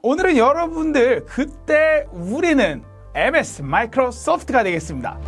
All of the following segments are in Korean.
오늘은 여러분들 그때 우리는 MS 마이크로소프트가 되겠습니다.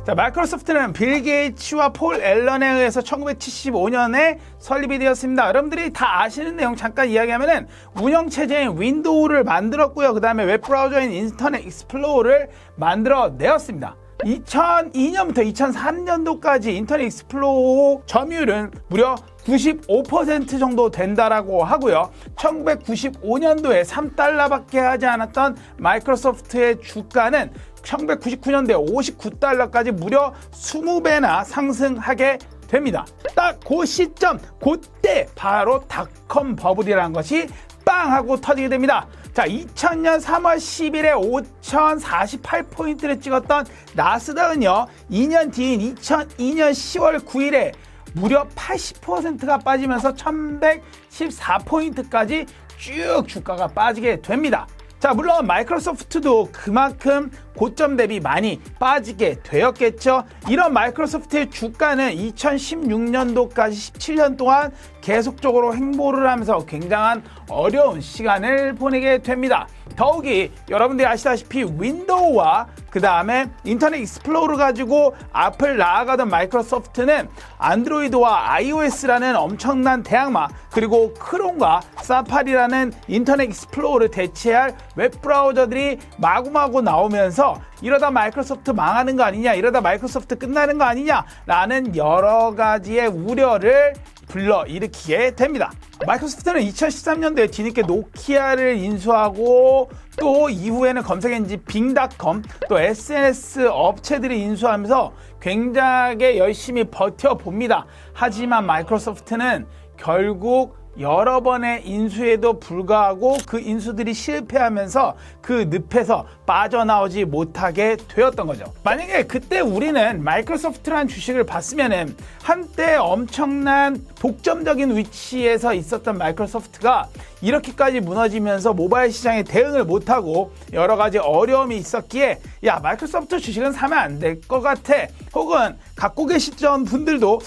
자, 마이크로소프트는 빌 게이츠와 폴 앨런에 의해서 1975년에 설립이 되었습니다. 여러분들이 다 아시는 내용 잠깐 이야기하면은 운영체제인 윈도우를 만들었고요. 그 다음에 웹브라우저인 인터넷 익스플로러를 만들어내었습니다. 2002년부터 2003년도까지 인터넷 익스플로러 점유율은 무려 95% 정도 된다라고 하고요. 1995년도에 3달러밖에 하지 않았던 마이크로소프트의 주가는 1999년도에 59달러까지 무려 20배나 상승하게 됩니다. 딱 그 시점, 그때 바로 닷컴 버블이라는 것이 빵 하고 터지게 됩니다. 자, 2000년 3월 10일에 5048포인트를 찍었던 나스닥은요, 2년 뒤인 2002년 10월 9일에 무려 80%가 빠지면서 1114포인트까지 쭉 주가가 빠지게 됩니다. 자, 물론 마이크로소프트도 그만큼 고점 대비 많이 빠지게 되었겠죠. 이런 마이크로소프트의 주가는 2016년도까지 17년 동안 계속적으로 횡보를 하면서 굉장한 어려운 시간을 보내게 됩니다. 더욱이 여러분들이 아시다시피 윈도우와 그 다음에 인터넷 익스플로러를 가지고 앞을 나아가던 마이크로소프트는 안드로이드와 iOS라는 엄청난 대항마, 그리고 크롬과 사파리라는 인터넷 익스플로러를 대체할 웹브라우저들이 마구마구 나오면서 이러다 마이크로소프트 망하는 거 아니냐, 이러다 마이크로소프트 끝나는 거 아니냐 라는 여러 가지의 우려를 불러일으키게 됩니다. 마이크로소프트는 2013년도에 뒤늦게 노키아를 인수하고 또 이후에는 검색엔진 빙닷컴, 또 SNS 업체들이 인수하면서 굉장히 열심히 버텨봅니다. 하지만 마이크로소프트는 결국 여러 번의 인수에도 불구하고 그 인수들이 실패하면서 그 늪에서 빠져나오지 못하게 되었던 거죠. 만약에 그때 우리는 마이크로소프트라는 주식을 봤으면은 한때 엄청난 독점적인 위치에서 있었던 마이크로소프트가 이렇게까지 무너지면서 모바일 시장에 대응을 못하고 여러 가지 어려움이 있었기에 야, 마이크로소프트 주식은 사면 안 될 것 같아, 혹은 갖고 계시던 분들도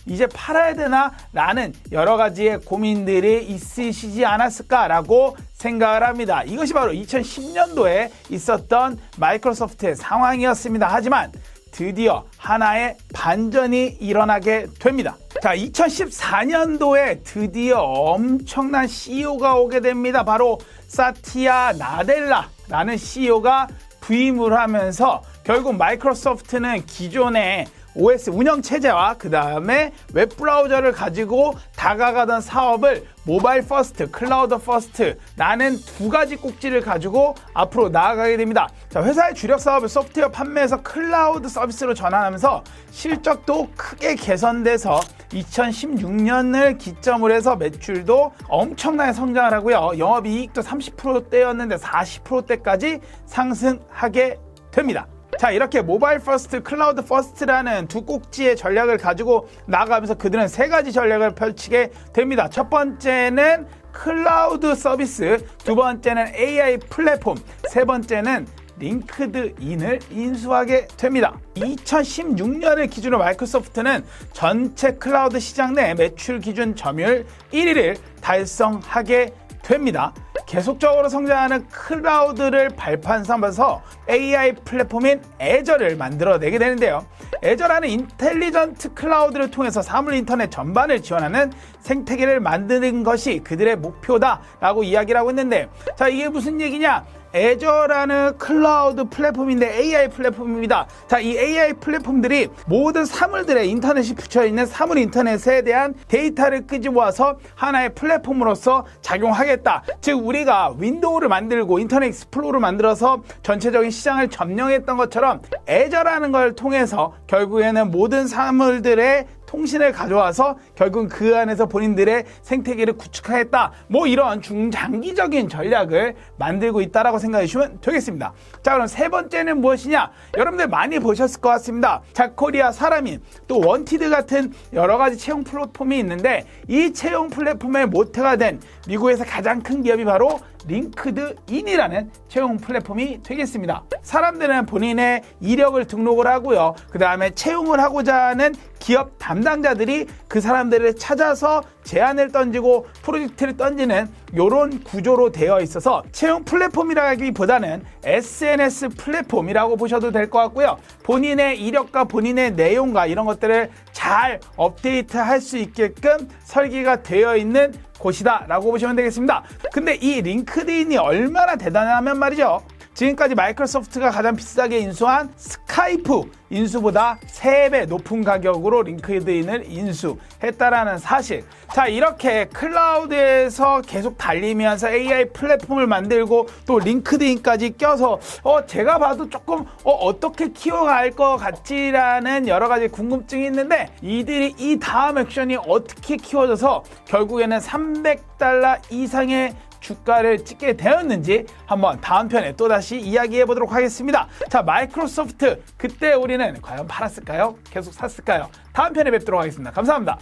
이제 팔아야 되나 라는 여러 가지의 고민들이 있으시지 않았을까라고 생각을 합니다. 이것이 바로 2010년도에 있었던 마이크로소프트의 상황이었습니다. 하지만 드디어 하나의 반전이 일어나게 됩니다. 자, 2014년도에 드디어 엄청난 CEO가 오게 됩니다. 바로 사티아 나델라라는 CEO가 부임을 하면서 결국 마이크로소프트는 기존의 OS 운영체제와 그 다음에 웹브라우저를 가지고 다가가던 사업을 모바일 퍼스트, 클라우드 퍼스트라는 두 가지 꼭지를 가지고 앞으로 나아가게 됩니다. 자, 회사의 주력 사업을 소프트웨어 판매에서 클라우드 서비스로 전환하면서 실적도 크게 개선돼서 2016년을 기점으로 해서 매출도 엄청나게 성장을 하고요. 영업이익도 30%대였는데 40%대까지 상승하게 됩니다. 자, 이렇게 모바일 퍼스트, 클라우드 퍼스트라는 두 꼭지의 전략을 가지고 나가면서 그들은 세 가지 전략을 펼치게 됩니다. 첫 번째는 클라우드 서비스, 두 번째는 AI 플랫폼, 세 번째는 링크드인을 인수하게 됩니다. 2016년을 기준으로 마이크로소프트는 전체 클라우드 시장 내 매출 기준 점유율 1위를 달성하게 됩니다. 계속적으로 성장하는 클라우드를 발판 삼아서 AI 플랫폼인 애저를 만들어내게 되는데요. 애저라는 인텔리전트 클라우드를 통해서 사물 인터넷 전반을 지원하는 생태계를 만드는 것이 그들의 목표다라고 이야기를 하고 있는데, 자, 이게 무슨 얘기냐? 애저라는 클라우드 플랫폼인데 AI 플랫폼입니다. 자, 이 AI 플랫폼들이 모든 사물들의 인터넷이 붙여있는 사물 인터넷에 대한 데이터를 끄집어와서 하나의 플랫폼으로서 작용하겠다. 즉, 우리가 윈도우를 만들고 인터넷 익스플로러를 만들어서 전체적인 시장을 점령했던 것처럼 애저라는 걸 통해서 결국에는 모든 사물들의 통신을 가져와서 결국 그 안에서 본인들의 생태계를 구축하겠다, 뭐 이런 중장기적인 전략을 만들고 있다라고 생각해 주시면 되겠습니다. 자, 그럼 세 번째는 무엇이냐? 여러분들 많이 보셨을 것 같습니다. 자코리아, 사람인, 또 원티드 같은 여러 가지 채용 플랫폼이 있는데, 이 채용 플랫폼의 모태가 된 미국에서 가장 큰 기업이 바로 링크드인이라는 채용 플랫폼이 되겠습니다. 사람들은 본인의 이력을 등록을 하고요, 그 다음에 채용을 하고자 하는 기업 담당자들이 그 사람들을 찾아서 제안을 던지고 프로젝트를 던지는 이런 구조로 되어 있어서 채용 플랫폼이라기보다는 SNS 플랫폼이라고 보셔도 될 것 같고요. 본인의 이력과 본인의 내용과 이런 것들을 잘 업데이트할 수 있게끔 설계가 되어 있는 곳이다 라고 보시면 되겠습니다. 근데 이 링크드인이 얼마나 대단하면 말이죠. 지금까지 마이크로소프트가 가장 비싸게 인수한 스카이프 인수보다 3배 높은 가격으로 링크드인을 인수했다라는 사실. 자, 이렇게 클라우드에서 계속 달리면서 AI 플랫폼을 만들고 또 링크드인까지 껴서 제가 봐도 조금 어떻게 키워갈 것 같지라는 여러 가지 궁금증이 있는데, 이들이 이 다음 액션이 어떻게 키워져서 결국에는 $300 이상의 주가를 찍게 되었는지 한번 다음 편에 또다시 이야기해 보도록 하겠습니다. 자, 마이크로소프트 그때 우리는 과연 팔았을까요? 계속 샀을까요? 다음 편에 뵙도록 하겠습니다. 감사합니다.